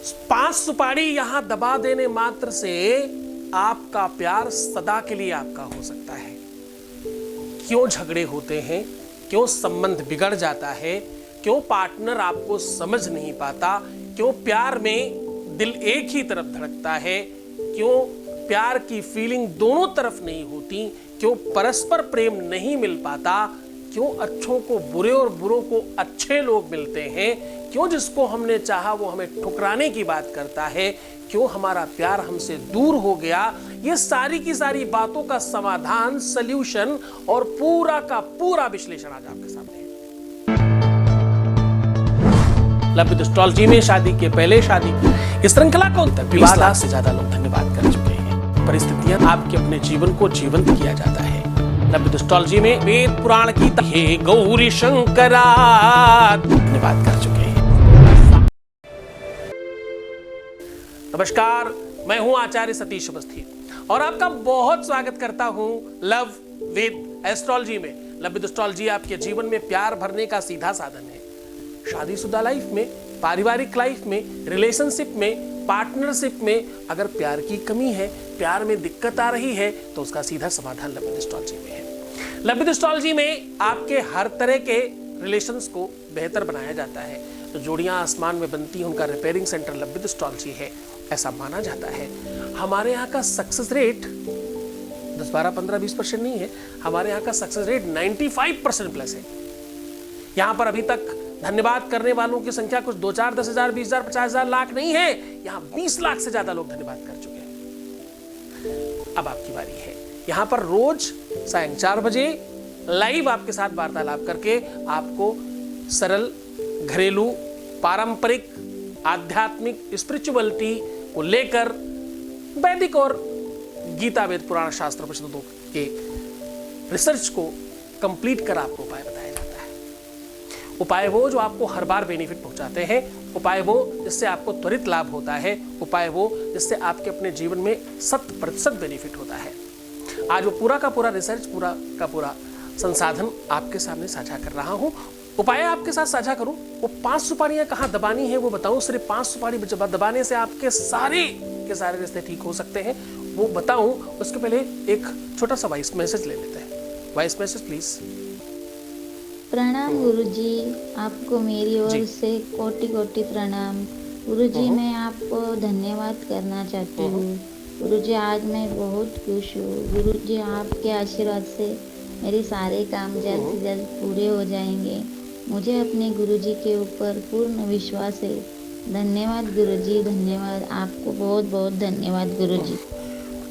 5 सुपारी यहां दबा देने मात्र से आपका प्यार सदा के लिए आपका हो सकता है। क्यों झगड़े होते हैं, क्यों संबंध बिगड़ जाता है, क्यों पार्टनर आपको समझ नहीं पाता, क्यों प्यार में दिल एक ही तरफ धड़कता है, क्यों प्यार की फीलिंग दोनों तरफ नहीं होती, क्यों परस्पर प्रेम नहीं मिल पाता, क्यों अच्छों को बुरे और बुरों को अच्छे लोग मिलते हैं, क्यों जिसको हमने चाहा वो हमें ठुकराने की बात करता है, क्यों हमारा प्यार हमसे दूर हो गया। ये सारी की सारी बातों का समाधान, सल्यूशन और पूरा का पूरा विश्लेषण आज आपके सामने है। लव विद एस्ट्रोलॉजी में शादी के पहले, शादी की इस श्रृंखला को 20 लाख से ज्यादा लोग धन्यवाद कर चुके हैं। परिस्थितियां आपके अपने जीवन को जीवंत किया जाता है। लव विद एस्ट्रोलॉजी में वेद पुराण की हे गौरी शंकरा धन्यवाद कर चुके हैं। नमस्कार, मैं हूं आचार्य सतीश अवस्थी और आपका बहुत स्वागत करता हूं लव विद एस्ट्रोलॉजी में। लव विद एस्ट्रोलॉजी आपके जीवन में प्यार भरने का सीधा साधन है। शादीशुदा लाइफ में, पारिवारिक लाइफ में, रिलेशनशिप में, पार्टनरशिप में अगर प्यार की कमी है, प्यार में दिक्कत आ रही है तो उसका सीधा समाधान लव विद एस्ट्रोलॉजी में है। लव विद एस्ट्रोलॉजी में आपके हर तरह के रिलेशंस को बेहतर बनाया जाता है। तो जोड़ियां आसमान में बनती हैं, उनका repairing centre love with astrology है, ऐसा माना जाता है। हमारे यहाँ का सक्सेस रेट 10, 12, 15, 20% नहीं है। हमारे यहाँ का सक्सेस रेट 95% प्लस है। यहाँ पर अभी तक धन्यवाद करने वालों की संख्या कुछ 2, 4, 10,000, 20,000, 50,000, लाख नहीं है। यहाँ 20 लाख से ज्यादा लोग धन्यवाद कर चुके हैं। अब आपकी बारी है। यहाँ पर रोज सायं 4 बजे लाइव आपके साथ वार्तालाप करके आपको सरल, घरेलू, पारंपरिक, आध्यात्मिक, स्पिरिचुअलिटी को लेकर वैदिक और गीता, वेद, पुराण, शास्त्र, उपनिषदों के रिसर्च को कंप्लीट कर आपको उपाय बताया जाता है। उपाय वो जो आपको हर बार बेनिफिट पहुंचाते हैं, उपाय वो जिससे आपको त्वरित लाभ होता है, उपाय वो जिससे आपके अपने जीवन में 100% बेनिफिट होता है। आज वो पूरा का पूरा रिसर्च, पूरा का पूरा संसाधन आपके सामने साझा कर रहा हूं। उपाय आपके साथ साझा करूं, वो 5 सुपारियां कहां दबानी है वो बताऊं। सिर्फ 5 सुपारी दबाने से आपके सारे के सारे रिश्ते ठीक हो सकते हैं, वो बताऊं। उसके पहले एक छोटा सा वॉइस मैसेज ले लेते हैं। Voice message please. प्रणाम गुरुजी, आपको मेरी ओर से कोटि कोटि प्रणाम। गुरुजी, मैं आपको धन्यवाद करना चाहती हूँ। गुरुजी, आज मैं बहुत खुश हूँ। गुरुजी, आपके आशीर्वाद से मेरे सारे काम जल्द से जल्द पूरे हो जाएंगे। मुझे अपने गुरुजी के ऊपर पूर्ण विश्वास है। धन्यवाद गुरुजी, धन्यवाद। आपको बहुत बहुत धन्यवाद गुरुजी।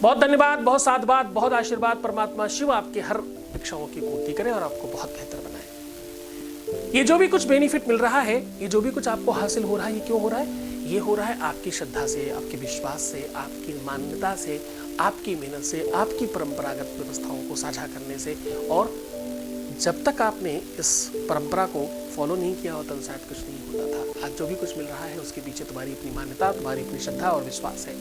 बहुत धन्यवाद, बहुत साधुवाद, बहुत आशीर्वाद। परमात्मा शिव आपके हर इच्छाओं की पूर्ति करे और आपको बहुत बेहतर बनाए। ये जो भी कुछ बेनिफिट मिल रहा है, ये जो भी कुछ आपको हासिल हो रहा है, ये क्यों हो रहा है? ये हो रहा है आपकी श्रद्धा से, आपके विश्वास से, आपकी मान्यता से, आपकी मेहनत से, आपकी परंपरागत व्यवस्थाओं को साझा करने से। और जब तक आपने इस परंपरा को फॉलो नहीं किया होता तो शायद कुछ नहीं होता था। आज जो भी कुछ मिल रहा है उसके पीछे तुम्हारी अपनी मान्यता, तुम्हारी अपनी श्रद्धा और विश्वास है।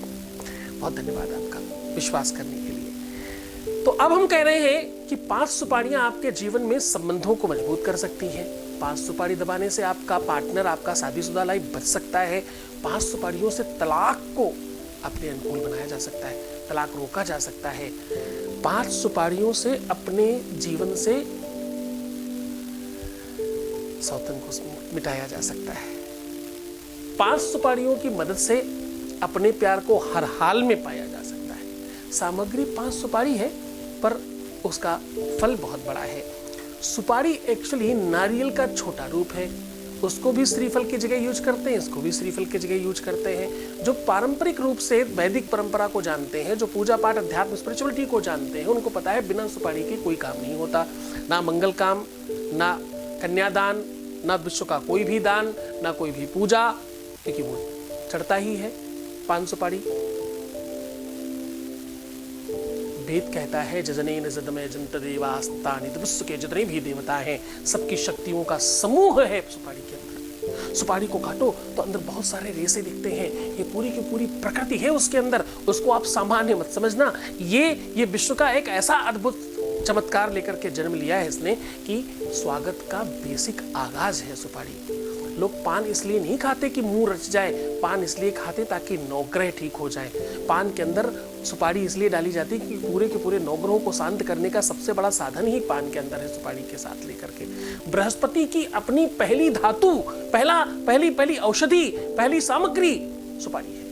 बहुत धन्यवाद आपका विश्वास करने के लिए। तो अब हम कह रहे हैं कि 5 सुपारियां आपके जीवन में संबंधों को मजबूत कर सकती हैं। 5 सुपारी दबाने से आपका पार्टनर, आपका शादीशुदा लाइफ बच सकता है। 5 सुपारियों से तलाक को अपने अनुकूल बनाया जा सकता है, तलाक रोका जा सकता है। 5 सुपारियों से अपने जीवन से सौतन को मिटाया जा सकता है। 5 सुपारियों की मदद से अपने प्यार को हर हाल में पाया जा सकता है। सामग्री 5 सुपारी है पर उसका फल बहुत बड़ा है। सुपारी एक्चुअली नारियल का छोटा रूप है। उसको भी श्रीफल की जगह यूज करते हैं, इसको भी श्रीफल की जगह यूज करते हैं। जो पारंपरिक रूप से वैदिक परंपरा को जानते हैं, जो पूजा पाठ, अध्यात्म, स्पिरिचुअलिटी को जानते हैं, उनको पता है बिना सुपारी के कोई काम नहीं होता। ना मंगल काम, ना कन्यादान, ना विश्व का कोई भी दान, ना कोई भी पूजा, क्योंकि वो चढ़ता ही है 5 सुपारी। वेद कहता है जजनेन जदमय जंत देवास्तानि, विश्व के जितने भी देवता हैं सबकी शक्तियों का समूह है सुपारी के अंदर। सुपारी को काटो तो अंदर बहुत सारे रेशे दिखते हैं। ये पूरी की पूरी प्रकृति है उसके अंदर। उसको आप सामान्य मत समझना। ये विश्व का एक ऐसा अद्भुत चमत्कार लेकर के जन्म लिया है इसने कि स्वागत का बेसिक आगाज है सुपारी। लोग पान इसलिए नहीं खाते कि मुंह रच जाए, पान इसलिए खाते ताकि नौग्रह ठीक हो जाए। पान के अंदर सुपारी इसलिए डाली जाती है कि पूरे के पूरे नौग्रहों को शांत करने का सबसे बड़ा साधन ही पान के अंदर है, सुपारी के साथ लेकर के। बृहस्पति की अपनी पहली धातु, पहली औषधि, पहली सामग्री सुपारी है।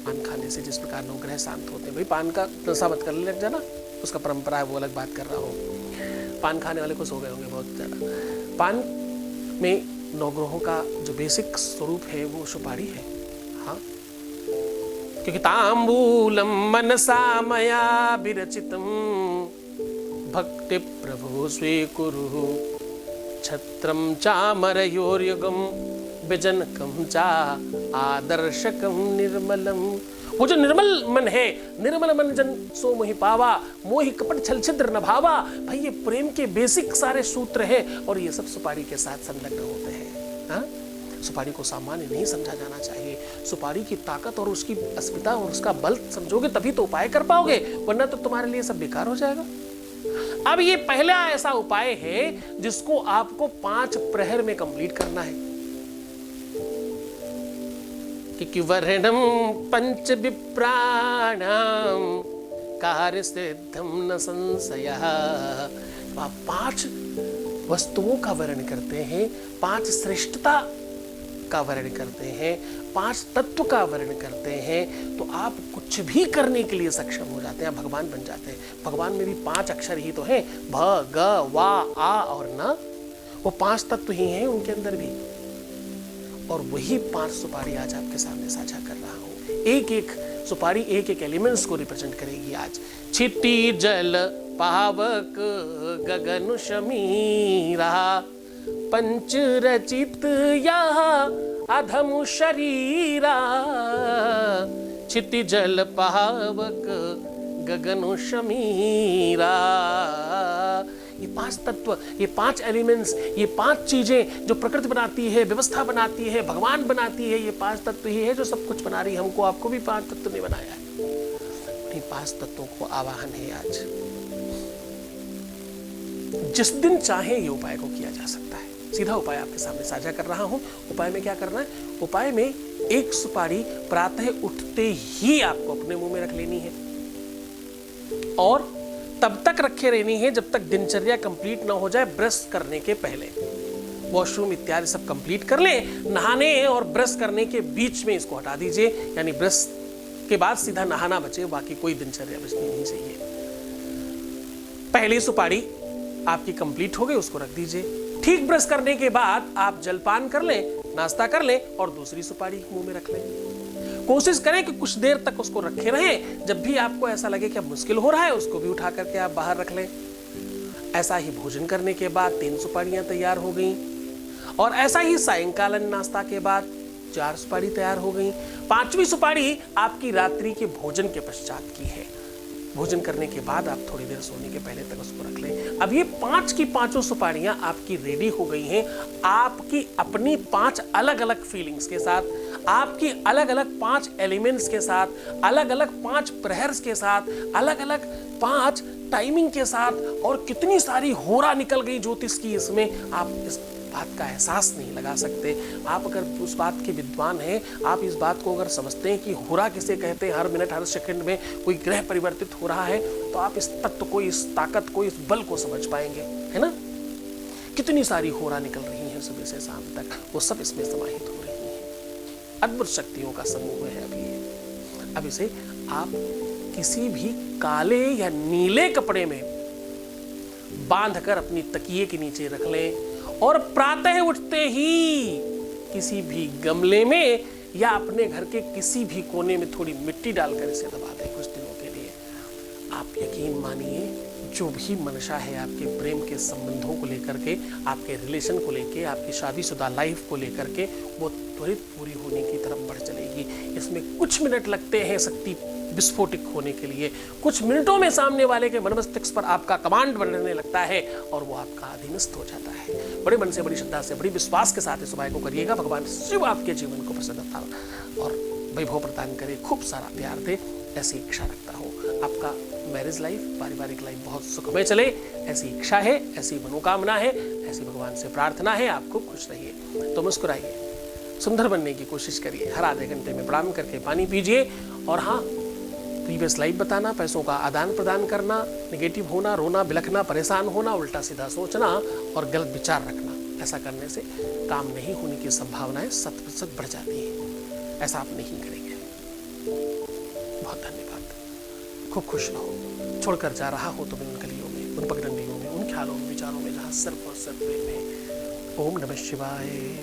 पान खाने से जिस प्रकार नौग्रह शांत होते हैं, भाई पान का नशा मत करने लग जाना, उसका परंपरा है वो अलग बात कर रहा हूँ। पान खाने वाले खुश हो गए होंगे बहुत ज़्यादा। पान में नवग्रहों का जो बेसिक स्वरूप है वो सुपारी है। हाँ, क्योंकि तांबूलम मनसा मया विरचितम भक्ति प्रभु स्वीकुरु छत्रम चामरयोर्युगम व्यजनकम चा आदर्शकम निर्मलम। वो जो निर्मल मन है, निर्मल मन जन सो मोहि पावा, मोहि कपट छल छिद्र न भावा। भाई ये प्रेम के बेसिक सारे सूत्र हैं और ये सब सुपारी के साथ संलग्न होते हैं। हाँ? सुपारी को सामान्य नहीं समझा जाना चाहिए। सुपारी की ताकत और उसकी अस्मिता और उसका बल समझोगे तभी तो उपाय कर पाओगे, वरना तो तुम्हारे लिए सब बेकार हो जाएगा। अब ये पहला ऐसा उपाय है जिसको आपको 5 प्रहर में कंप्लीट करना है। कि वर्णम पंच विप्राणाम कार्य सिद्धम न संशयः। आप 5 वस्तुओं का वर्णन करते हैं, 5 श्रेष्ठता का वर्णन करते हैं, 5 तत्व का वर्णन करते हैं, तो आप कुछ भी करने के लिए सक्षम हो जाते हैं, भगवान बन जाते हैं। भगवान में भी 5 अक्षर ही तो हैं, भ ग वा आ और न। वो 5 तत्व ही हैं उनके अंदर भी, और वही 5 सुपारी आज आपके सामने साझा कर रहा हूं। एक एक सुपारी एक एक एलिमेंट्स को रिप्रेजेंट करेगी आज। छिटी जल पावक गगन शमीरा पंच रचित यह अधम शरीरा। छिटी जल पावक गगन शमीरा। ये 5 तत्व, ये 5 एलिमेंट्स, ये 5 चीजें जो प्रकृति बनाती है, व्यवस्था बनाती है, भगवान बनाती है, ये 5 तत्व ही है जो सब कुछ बना रही है। हमको आपको भी 5 तत्व ने बनाया है। इन 5 तत्वों को आवाहन है आज। जिस दिन चाहे ये उपाय को किया जा सकता है। सीधा उपाय आपके सामने साझा कर रहा हूं। उपाय में क्या करना है? उपाय में एक सुपारी प्रातः उठते ही आपको अपने मुंह में रख लेनी है और तब तक रखे रहनी है जब तक दिनचर्या कंप्लीट ना हो जाए। ब्रश करने के पहले वॉशरूम इत्यादि सब कंप्लीट कर लें। नहाने और ब्रश करने के बीच में इसको हटा दीजिए, यानी ब्रश के बाद सीधा नहाना बचे, बाकी कोई दिनचर्या बचनी नहीं चाहिए। पहली सुपारी आपकी कंप्लीट हो गई, उसको रख दीजिए। ठीक ब्रश करने के बाद आप जलपान कर लें, नाश्ता कर लें और दूसरी सुपारी मुंह में रख लें। कोशिश करें कि कुछ देर तक उसको रखे रहें। जब भी आपको ऐसा लगे कि अब मुश्किल हो रहा है, उसको भी उठा करके आप बाहर रख लें। ऐसा ही भोजन करने के बाद 3 सुपारियां तैयार हो गई, और ऐसा ही सायंकालन नाश्ता के बाद 4 सुपारी तैयार हो गई। 5वीं सुपारी आपकी रात्रि के भोजन के पश्चात की है। भोजन करने के बाद आप थोड़ी देर सोने के पहले तक उसको रख लें। अब ये 5 की 5 सुपारियां आपकी रेडी हो गई हैं, आपकी अपनी 5 अलग अलग फीलिंग्स के साथ, आपकी अलग अलग 5 एलिमेंट्स के साथ, अलग अलग 5 प्रहर्स के साथ, अलग अलग 5 टाइमिंग के साथ, और कितनी सारी होरा निकल गई ज्योतिष की इसमें, आप इस बात का एहसास नहीं लगा सकते। आप अगर उस बात के विद्वान हैं, आप इस बात को अगर समझते हैं कि होरा किसे कहते हैं, हर मिनट हर सेकंड में कोई ग्रह परिवर्तित हो रहा है, तो आप इस तत्व को, इस ताकत को, इस बल को समझ पाएंगे, है ना। कितनी सारी होरा निकल रही हैं सुबह से शाम तक, वो सब इसमें समाहित हो रही हैं। अद्भुत शक्तियों का समूह है अभी। अब इसे आप किसी भी काले या नीले कपड़े में बांधकर अपनी तकिए के नीचे रख लें, और प्रातः उठते ही किसी भी गमले में या अपने घर के किसी भी कोने में थोड़ी मिट्टी डालकर इसे दबा दें कुछ दिनों के लिए। आप यकीन मानिए, जो भी मनशा है आपके प्रेम के संबंधों को लेकर के, आपके रिलेशन को लेकर, आपकी शादीशुदा लाइफ को लेकर के, वो त्वरित पूरी होने की तरफ बढ़ चलेगी। इसमें कुछ मिनट लगते हैं शक्ति विस्फोटिक होने के लिए। कुछ मिनटों में सामने वाले के मन मस्तिष्क पर आपका कमांड बनने लगता है और वो आपका अधीनस्थ हो जाता है। बड़े मन से, बड़ी श्रद्धा से, बड़ी विश्वास के साथ इस उपाय को करिएगा। भगवान शिव आपके जीवन को प्रसन्नता और वैभव प्रदान करे, खूब सारा प्यार दे, ऐसी इच्छा रखता हूँ। आपका मैरिज लाइफ, पारिवारिक लाइफ बहुत सुखमय चले, ऐसी इच्छा है, ऐसी मनोकामना है, ऐसी भगवान से प्रार्थना है। आप खूब खुश रहिए। तो मुस्कुराइए, सुंदर बनने की कोशिश करिए। हर आधे घंटे में प्रणाम करके पानी पीजिए। और हाँ, प्रीवियस लाइफ बताना, पैसों का आदान प्रदान करना, नेगेटिव होना, रोना, बिलखना, परेशान होना, उल्टा सीधा सोचना और गलत विचार रखना, ऐसा करने से काम नहीं होने की संभावनाएं 100% बढ़ जाती हैं। ऐसा आप नहीं करेंगे। बहुत धन्यवाद। खूब खुश रहो। छोड़कर जा रहा हो तो मैं उन गलियों में, उन पगडंडियों में, उन ख्यालों में, विचारों में जहाँ सिर्फ और सिर्फ प्रेम है। ओम नमः शिवाय।